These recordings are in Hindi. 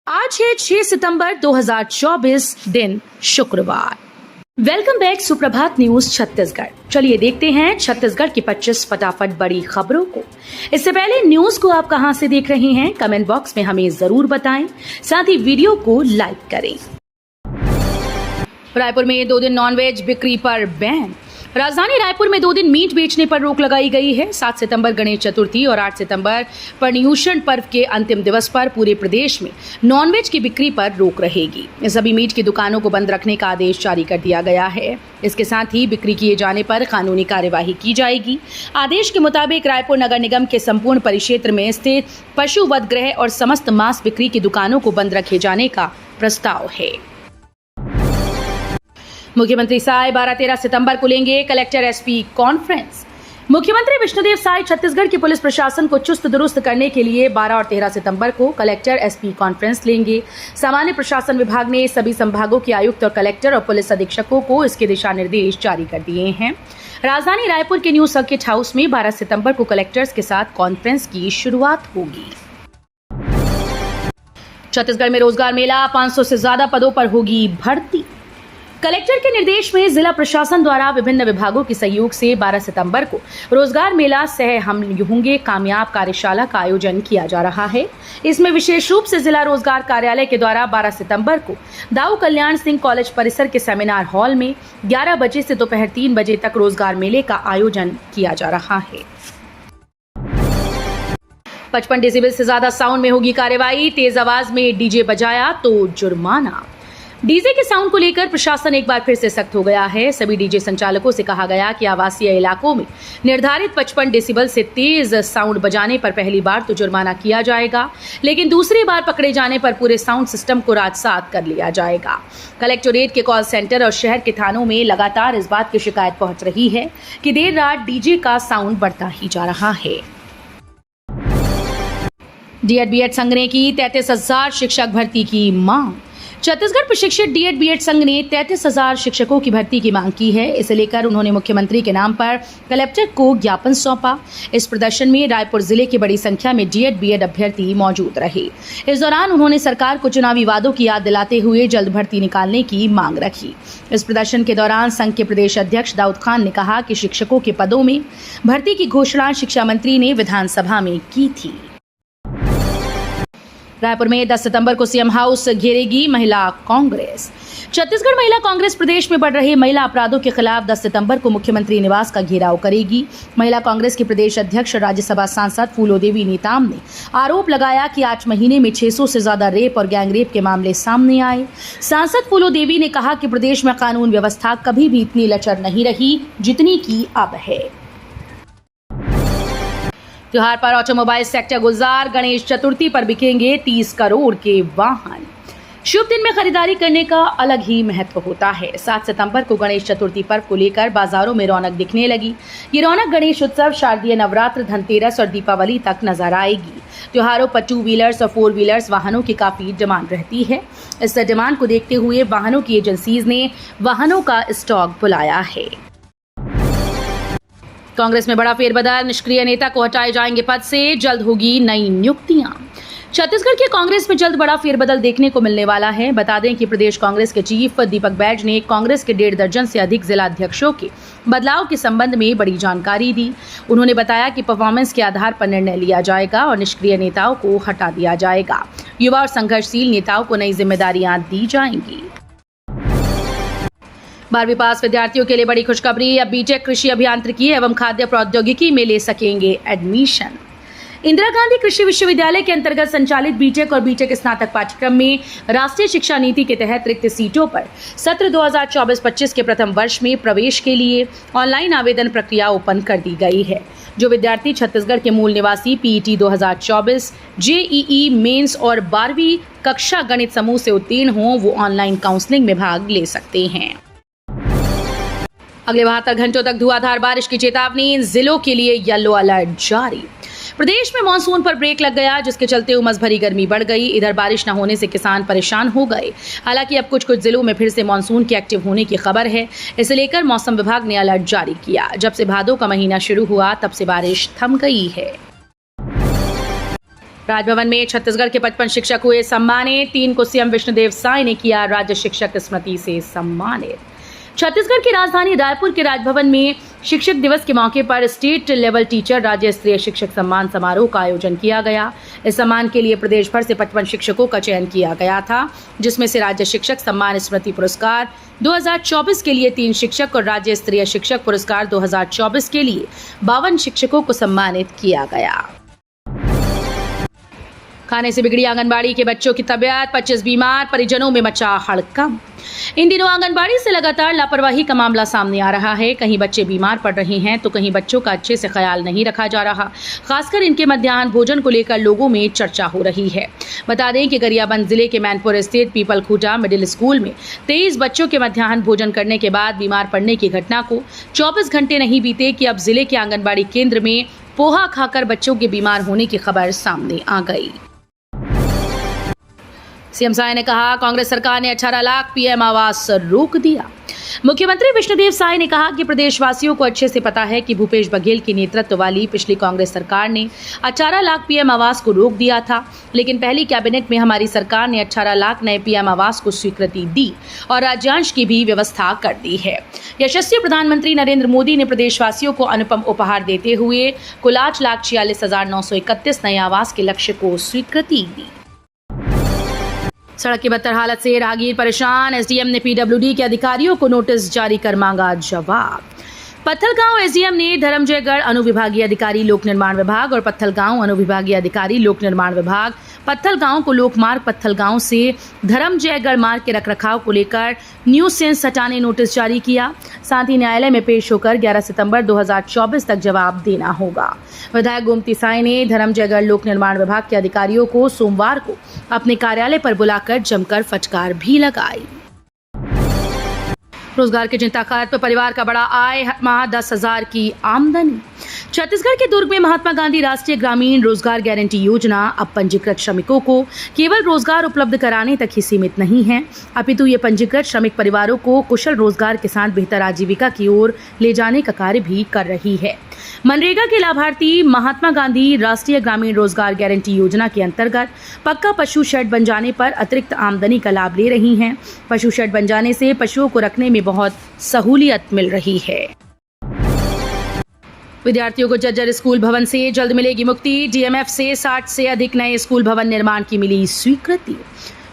आज है 6 सितंबर 2024 दिन शुक्रवार। वेलकम बैक सुप्रभात न्यूज छत्तीसगढ़। चलिए देखते हैं छत्तीसगढ़ की 25 फटाफट बड़ी खबरों को। इससे पहले न्यूज को आप कहां से देख रहे हैं कमेंट बॉक्स में हमें जरूर बताएं, साथ ही वीडियो को लाइक करें। रायपुर में 2 दिन नॉनवेज बिक्री पर बैन। राजधानी रायपुर में 2 दिन मीट बेचने पर रोक लगाई गई है। 7 सितंबर गणेश चतुर्थी और 8 सितंबर पर्युषण पर्व के अंतिम दिवस पर पूरे प्रदेश में नॉनवेज की बिक्री पर रोक रहेगी। सभी मीट की दुकानों को बंद रखने का आदेश जारी कर दिया गया है। इसके साथ ही बिक्री किए जाने पर कानूनी कार्यवाही की जाएगी। आदेश के मुताबिक रायपुर नगर निगम के संपूर्ण परिक्षेत्र में स्थित पशु वध गृह और समस्त मांस बिक्री की दुकानों को बंद रखे जाने का प्रस्ताव है। मुख्यमंत्री साय 12-13 सितंबर को लेंगे कलेक्टर एसपी कॉन्फ्रेंस। मुख्यमंत्री विष्णुदेव साय छत्तीसगढ़ के पुलिस प्रशासन को चुस्त दुरुस्त करने के लिए 12 और 13 सितंबर को कलेक्टर एसपी कॉन्फ्रेंस लेंगे। सामान्य प्रशासन विभाग ने सभी संभागों के आयुक्त और कलेक्टर और पुलिस अधीक्षकों को इसके दिशा निर्देश जारी कर दिए हैं। राजधानी रायपुर के न्यू सर्किट हाउस में 12 सितंबर को कलेक्टर्स के साथ कॉन्फ्रेंस की शुरुआत होगी। छत्तीसगढ़ में रोजगार मेला, 500 से ज्यादा पदों पर होगी भर्ती। कलेक्टर के निर्देश में जिला प्रशासन द्वारा विभिन्न विभागों के सहयोग से 12 सितंबर को रोजगार मेला सह हम होंगे कामयाब कार्यशाला का आयोजन किया जा रहा है। इसमें विशेष रूप से जिला रोजगार कार्यालय के द्वारा 12 सितंबर को दाऊ कल्याण सिंह कॉलेज परिसर के सेमिनार हॉल में 11 बजे से दोपहर 3 बजे तक रोजगार मेले का आयोजन किया जा रहा है। 55 डेसिबल से ज्यादा साउंड में होगी कार्रवाई। तेज आवाज में डीजे बजाया तो जुर्माना। डीजे के साउंड को लेकर प्रशासन एक बार फिर से सख्त हो गया है। सभी डीजे संचालकों से कहा गया कि आवासीय इलाकों में निर्धारित 55 डेसिबल से तेज साउंड बजाने पर पहली बार तो जुर्माना किया जाएगा, लेकिन दूसरी बार पकड़े जाने पर पूरे साउंड सिस्टम को राजसात कर लिया जाएगा। कलेक्टोरेट के कॉल सेंटर और शहर के थानों में लगातार इस बात की शिकायत पहुंच रही है कि देर रात डीजे का साउंड बढ़ता ही जा रहा है। डीएड बीएड संघ ने की 33,000 शिक्षक भर्ती की मांग। छत्तीसगढ़ प्रशिक्षित डीएड बीएड संघ ने 33,000 शिक्षकों की भर्ती की मांग की है। इसे लेकर उन्होंने मुख्यमंत्री के नाम पर कलेक्टर को ज्ञापन सौंपा। इस प्रदर्शन में रायपुर जिले की बड़ी संख्या में डीएड बीएड अभ्यर्थी मौजूद रहे। इस दौरान उन्होंने सरकार को चुनावी वादों की याद दिलाते हुए जल्द भर्ती निकालने की मांग रखी। इस प्रदर्शन के दौरान संघ के प्रदेश अध्यक्ष दाऊद खान ने कहा कि शिक्षकों के पदों में भर्ती की घोषणा शिक्षा मंत्री ने विधानसभा में की थी। रायपुर में 10 सितंबर को सीएम हाउस घेरेगी महिला कांग्रेस। छत्तीसगढ़ महिला कांग्रेस प्रदेश में बढ़ रहे महिला अपराधों के खिलाफ 10 सितंबर को मुख्यमंत्री निवास का घेराव करेगी। महिला कांग्रेस की प्रदेश अध्यक्ष और राज्यसभा सांसद फूलोदेवी नेताम ने आरोप लगाया कि 8 महीने में 600 से ज्यादा रेप और गैंगरेप के मामले सामने आए। सांसद फूलोदेवी ने कहा कि प्रदेश में कानून व्यवस्था कभी भी इतनी लचर नहीं रही जितनी की अब है। त्योहार पर ऑटोमोबाइल सेक्टर गुलजार। गणेश चतुर्थी पर बिकेंगे 30 करोड़ के वाहन। शुभ दिन में खरीदारी करने का अलग ही महत्व होता है। 7 सितंबर को गणेश चतुर्थी पर्व को लेकर बाजारों में रौनक दिखने लगी। ये रौनक गणेश उत्सव, शारदीय नवरात्र, धनतेरस और दीपावली तक नजर आएगी। त्योहारों पर 2 व्हीलर्स और 4 व्हीलर्स वाहनों की काफी डिमांड रहती है। इस डिमांड को देखते हुए वाहनों की एजेंसीज ने वाहनों का स्टॉक बुलाया है। कांग्रेस में बड़ा फेरबदल। निष्क्रिय नेता को हटाए जाएंगे पद से। जल्द होगी नई नियुक्तियां। छत्तीसगढ़ के कांग्रेस में जल्द बड़ा फेरबदल देखने को मिलने वाला है। बता दें कि प्रदेश कांग्रेस के चीफ दीपक बैज ने कांग्रेस के 1.5 दर्जन से अधिक जिला अध्यक्षों के बदलाव के संबंध में बड़ी जानकारी दी। उन्होंने बताया कि परफॉर्मेंस के आधार पर निर्णय लिया जाएगा और निष्क्रिय नेताओं को हटा दिया जाएगा। युवा और संघर्षशील नेताओं को नई जिम्मेदारियां दी जाएंगी। 12वीं पास विद्यार्थियों के लिए बड़ी खुशखबरी। अब बीटेक कृषि अभियांत्रिकी एवं खाद्य प्रौद्योगिकी में ले सकेंगे एडमिशन। इंदिरा गांधी कृषि विश्वविद्यालय के अंतर्गत संचालित बीटेक और बीटेक स्नातक पाठ्यक्रम में राष्ट्रीय शिक्षा नीति के तहत रिक्त सीटों पर सत्र 2024-25 के प्रथम वर्ष में प्रवेश के लिए ऑनलाइन आवेदन प्रक्रिया ओपन कर दी गई है। जो विद्यार्थी छत्तीसगढ़ के मूल निवासी पीईटी 2024, जेईई मेंस और 12वीं कक्षा गणित समूह से उत्तीर्ण हों, वो ऑनलाइन काउंसलिंग में भाग ले सकते हैं। अगले 72 घंटों तक धुआंधार बारिश की चेतावनी। जिलों के लिए येलो अलर्ट जारी। प्रदेश में मानसून पर ब्रेक लग गया, जिसके चलते उमस भरी गर्मी बढ़ गई। इधर बारिश न होने से किसान परेशान हो गए। हालांकि अब कुछ जिलों में फिर से मानसून के एक्टिव होने की खबर है। इसे लेकर मौसम विभाग ने अलर्ट जारी किया। जब से भादों का महीना शुरू हुआ तब से बारिश थम गई है। राजभवन में छत्तीसगढ़ के 55 शिक्षक हुए सम्मानित। 3 को सीएम विष्णुदेव साय ने किया राज्य शिक्षक स्मृति से सम्मानित। छत्तीसगढ़ की राजधानी रायपुर के राजभवन में शिक्षक दिवस के मौके पर स्टेट लेवल टीचर राज्य स्तरीय शिक्षक सम्मान समारोह का आयोजन किया गया। इस सम्मान के लिए प्रदेश भर से 55 शिक्षकों का चयन किया गया था, जिसमें से राज्य शिक्षक सम्मान स्मृति पुरस्कार 2024 के लिए 3 शिक्षक और राज्य स्तरीय शिक्षक पुरस्कार 2024 के लिए 52 शिक्षकों को सम्मानित किया गया। खाने से बिगड़ी आंगनबाड़ी के बच्चों की तबीयत, 25 बीमार, परिजनों में मचा हड़कंप। इन दिनों आंगनबाड़ी से लगातार लापरवाही का मामला सामने आ रहा है। कहीं बच्चे बीमार पड़ रहे हैं तो कहीं बच्चों का अच्छे से ख्याल नहीं रखा जा रहा। खासकर इनके मध्याह्न भोजन को लेकर लोगों में चर्चा हो रही है। बता दें कि गरियाबंद जिले के मैनपुर स्थित पीपल खूटा मिडिल स्कूल में 23 बच्चों के मध्याह्न भोजन करने के बाद बीमार पड़ने की घटना को 24 घंटे नहीं बीते कि अब जिले के आंगनबाड़ी केंद्र में पोहा खाकर बच्चों के बीमार होने की खबर सामने आ गई। सीएम साय ने कहा, कांग्रेस सरकार ने 18 लाख पीएम आवास रोक दिया। मुख्यमंत्री विष्णुदेव साय ने कहा कि प्रदेशवासियों को अच्छे से पता है कि भूपेश बघेल के नेतृत्व वाली पिछली कांग्रेस सरकार ने 18 लाख पीएम आवास को रोक दिया था, लेकिन पहली कैबिनेट में हमारी सरकार ने 18 लाख नए पीएम आवास को स्वीकृति दी और राज्यांश की भी व्यवस्था कर दी है। यशस्वी प्रधानमंत्री नरेंद्र मोदी ने प्रदेशवासियों को अनुपम उपहार देते हुए कुल 8,46,931 नए आवास के लक्ष्य को स्वीकृति दी। सड़क की बदतर हालत से राहगीर परेशान। एसडीएम ने पीडब्ल्यूडी के अधिकारियों को नोटिस जारी कर मांगा जवाब। पत्थलगांव एसडीएम ने धर्मजयगढ़ अनुविभागीय अधिकारी लोक निर्माण विभाग और पत्थलगांव अनुविभागीय अधिकारी लोक निर्माण विभाग पत्थलगांव को लोकमार्ग पत्थलगांव से धर्मजयगढ़ मार्ग के रखरखाव को लेकर न्यूसेंस हटाने नोटिस जारी किया। साथ ही न्यायालय में पेश होकर 11 सितंबर 2024 तक जवाब देना होगा। विधायक गोमती साय ने धर्मजयगढ़ लोक निर्माण विभाग के अधिकारियों को सोमवार को अपने कार्यालय पर बुलाकर जमकर फटकार भी लगाई। रोजगार की चिंता खत्म, परिवार का बड़ा आय, हर माह 10,000 की आमदनी। छत्तीसगढ़ के दुर्ग में महात्मा गांधी राष्ट्रीय ग्रामीण रोजगार गारंटी योजना अब पंजीकृत श्रमिकों को केवल रोजगार उपलब्ध कराने तक ही सीमित नहीं है, अपितु ये पंजीकृत श्रमिक परिवारों को कुशल रोजगार के साथ बेहतर आजीविका की ओर ले जाने का कार्य भी कर रही है। मनरेगा के लाभार्थी महात्मा गांधी राष्ट्रीय ग्रामीण रोजगार गारंटी योजना के अंतर्गत पक्का पशु शेड बन जाने पर अतिरिक्त आमदनी का लाभ ले रही हैं। पशु शेड बन जाने से पशुओं को रखने में बहुत सहूलियत मिल रही है। विद्यार्थियों को जर्जर स्कूल भवन से जल्द मिलेगी मुक्ति। डीएमएफ से 60 से अधिक नए स्कूल भवन निर्माण की मिली स्वीकृति।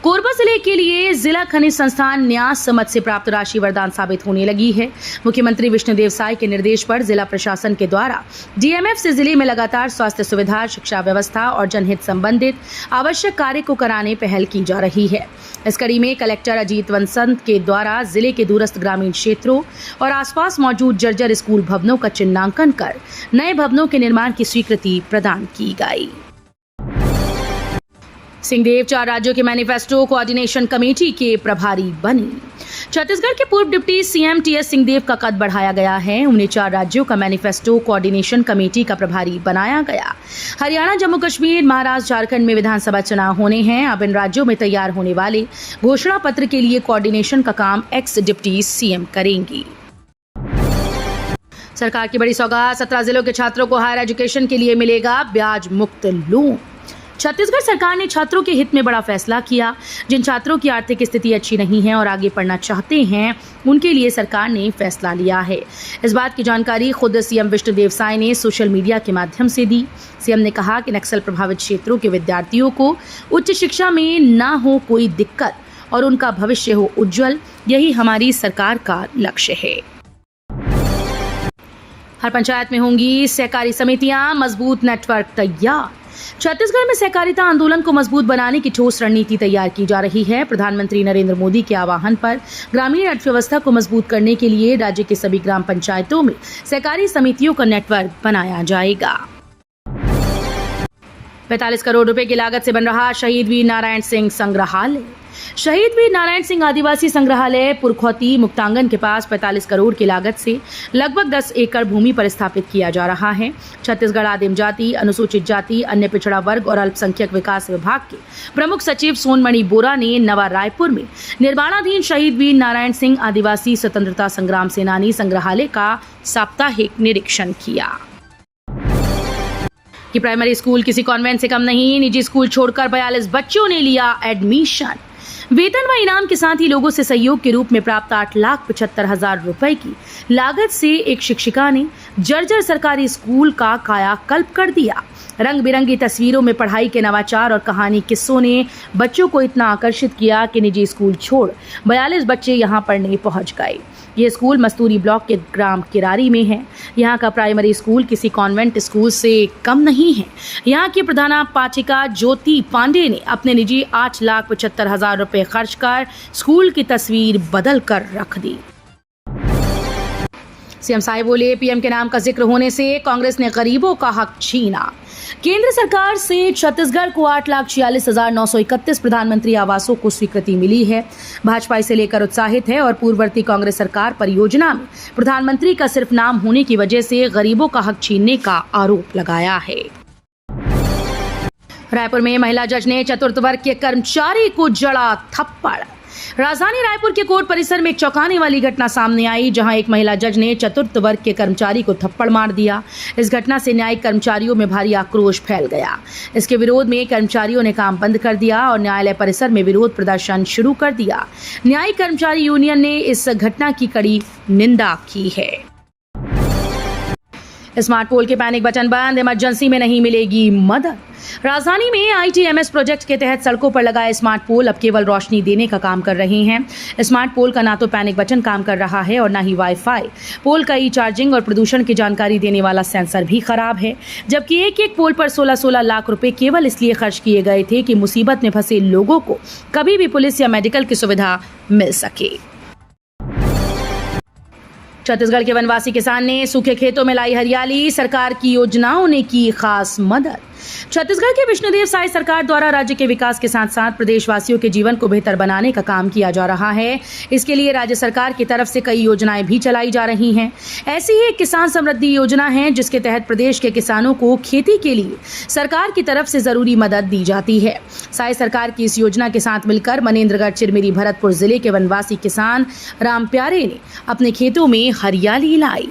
कोरबा जिले के लिए जिला खनिज संस्थान न्यास मद से प्राप्त राशि वरदान साबित होने लगी है। मुख्यमंत्री विष्णुदेव साय के निर्देश पर जिला प्रशासन के द्वारा डीएमएफ से जिले में लगातार स्वास्थ्य सुविधा, शिक्षा व्यवस्था और जनहित संबंधित आवश्यक कार्य को कराने पहल की जा रही है। इस कड़ी में कलेक्टर अजीत वंसंत के द्वारा जिले के दूरस्थ ग्रामीण क्षेत्रों और आसपास मौजूद जर्जर स्कूल भवनों का चिन्हांकन कर नए भवनों के निर्माण की स्वीकृति प्रदान की गई। सिंहदेव 4 राज्यों के मैनिफेस्टो कोऑर्डिनेशन कमेटी के प्रभारी बनी। छत्तीसगढ़ के पूर्व डिप्टी सीएम टीएस सिंहदेव का कद बढ़ाया गया है। उन्हें 4 राज्यों का मैनिफेस्टो कोऑर्डिनेशन कमेटी का प्रभारी बनाया गया। हरियाणा, जम्मू कश्मीर, महाराष्ट्र, झारखंड में विधानसभा चुनाव होने हैं। अब इन राज्यों में तैयार होने वाले घोषणा पत्र के लिए कोऑर्डिनेशन का काम एक्स डिप्टी सीएम करेंगी। सरकार की बड़ी सौगात, 17 जिलों के छात्रों को हायर एजुकेशन के लिए मिलेगा ब्याज मुक्त लोन। छत्तीसगढ़ सरकार ने छात्रों के हित में बड़ा फैसला किया। जिन छात्रों की आर्थिक स्थिति अच्छी नहीं है और आगे पढ़ना चाहते हैं, उनके लिए सरकार ने फैसला लिया है। इस बात की जानकारी खुद सीएम विष्णुदेव साय ने सोशल मीडिया के माध्यम से दी। सीएम ने कहा कि नक्सल प्रभावित क्षेत्रों के विद्यार्थियों को उच्च शिक्षा में ना हो कोई दिक्कत और उनका भविष्य हो उज्जवल, यही हमारी सरकार का लक्ष्य है। हर पंचायत में होंगी सहकारी समितियां, मजबूत नेटवर्क तैयार। छत्तीसगढ़ में सहकारिता आंदोलन को मजबूत बनाने की ठोस रणनीति तैयार की जा रही है। प्रधानमंत्री नरेंद्र मोदी के आह्वान पर ग्रामीण अर्थव्यवस्था को मजबूत करने के लिए राज्य के सभी ग्राम पंचायतों में सहकारी समितियों का नेटवर्क बनाया जाएगा। 45 करोड़ रुपए की लागत से बन रहा शहीद वीर नारायण सिंह संग्रहालय। शहीद वीर नारायण सिंह आदिवासी संग्रहालय पुरखौती मुक्तांगन के पास 45 करोड़ की लागत से लगभग 10 एकड़ भूमि पर स्थापित किया जा रहा है। छत्तीसगढ़ आदिम जाति, अनुसूचित जाति, अन्य पिछड़ा वर्ग और अल्पसंख्यक विकास विभाग के प्रमुख सचिव सोनमणि बोरा ने नवा रायपुर में निर्माणाधीन शहीद वीर नारायण सिंह आदिवासी स्वतंत्रता संग्राम सेनानी संग्रहालय का साप्ताहिक निरीक्षण किया। कि प्राइमरी स्कूल किसी कॉन्वेंट से कम नहीं। निजी स्कूल छोड़कर 42 बच्चों ने लिया एडमिशन। वेतन व इनाम के साथ ही लोगों से सहयोग के रूप में प्राप्त 8,75,000 रुपए की लागत से एक शिक्षिका ने जर्जर सरकारी स्कूल का कायाकल्प कर दिया। रंग बिरंगी तस्वीरों में पढ़ाई के नवाचार और कहानी किस्सों ने बच्चों को इतना आकर्षित किया कि निजी स्कूल छोड़ 42 बच्चे यहां पढ़ने पहुंच गए। ये स्कूल मस्तूरी ब्लॉक के ग्राम किरारी में है। यहाँ का प्राइमरी स्कूल किसी कॉन्वेंट स्कूल से कम नहीं है। यहाँ की प्रधानाध्यापिका ज्योति पांडे ने अपने निजी 8,75,000 रुपए खर्च कर स्कूल की तस्वीर बदल कर रख दी। सीएम साहब बोले, पीएम के नाम का जिक्र होने से कांग्रेस ने गरीबों का हक छीना। केंद्र सरकार से छत्तीसगढ़ को 8,46,931 प्रधानमंत्री आवासों को स्वीकृति मिली है। भाजपा इसे लेकर उत्साहित है और पूर्ववर्ती कांग्रेस सरकार परियोजना में प्रधानमंत्री का सिर्फ नाम होने की वजह से गरीबों का हक छीनने का आरोप लगाया है। रायपुर में महिला जज ने चतुर्थ वर्ग के कर्मचारी को जड़ा थप्पड़। राजधानी रायपुर के कोर्ट परिसर में एक चौंकाने वाली घटना सामने आई, जहां एक महिला जज ने चतुर्थ वर्ग के कर्मचारी को थप्पड़ मार दिया। इस घटना से न्यायिक कर्मचारियों में भारी आक्रोश फैल गया। इसके विरोध में कर्मचारियों ने काम बंद कर दिया और न्यायालय परिसर में विरोध प्रदर्शन शुरू कर दिया। न्यायिक कर्मचारी यूनियन ने इस घटना की कड़ी निंदा की है। स्मार्ट पोल के पैनिक बटन बंद, इमरजेंसी में नहीं मिलेगी मदद। राजधानी में आईटीएमएस प्रोजेक्ट के तहत सड़कों पर लगाए स्मार्ट पोल अब केवल रोशनी देने का काम कर रहे हैं। स्मार्ट पोल का ना तो पैनिक बटन काम कर रहा है और ना ही वाईफाई। पोल का ई चार्जिंग और प्रदूषण की जानकारी देने वाला सेंसर भी खराब है। जबकि एक एक पोल पर 16-16 लाख रुपए केवल इसलिए खर्च किए गए थे कि मुसीबत में फंसे लोगों को कभी भी पुलिस या मेडिकल की सुविधा मिल सके। छत्तीसगढ़ के वनवासी किसान ने सूखे खेतों में लाई हरियाली। सरकार की योजनाओं ने की खास मदद। छत्तीसगढ़ के विष्णुदेव साय सरकार द्वारा राज्य के विकास के साथ साथ प्रदेशवासियों के जीवन को बेहतर बनाने का काम किया जा रहा है। इसके लिए राज्य सरकार की तरफ से कई योजनाएं भी चलाई जा रही हैं। ऐसी ही एक किसान समृद्धि योजना है, जिसके तहत प्रदेश के किसानों को खेती के लिए सरकार की तरफ से जरूरी मदद दी जाती है। साय सरकार की इस योजना के साथ मिलकर मनेन्द्रगढ़, चिरमिरी, भरतपुर जिले के वनवासी किसान राम प्यारे ने अपने खेतों में हरियाली लाई।